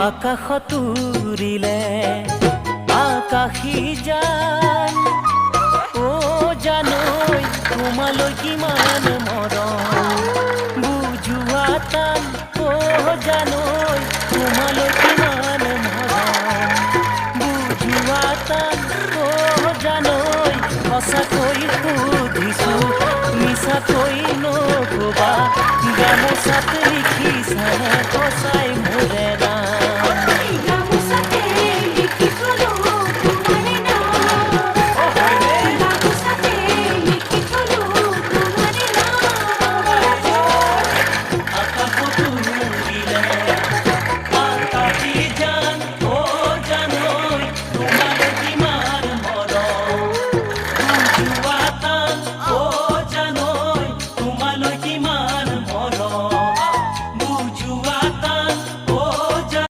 আকাশত উৰিলে আকাশী জান অ জানৈ তোমালৈ কিমান মৰম বুজোৱা টান অ জানৈ তোমালৈ কিমান মৰম বুজোৱা টান অ জানৈ সঁচাকৈ সুধিছো মিছাকৈ নকবা গামোচাত লিখিছানে সঁচাই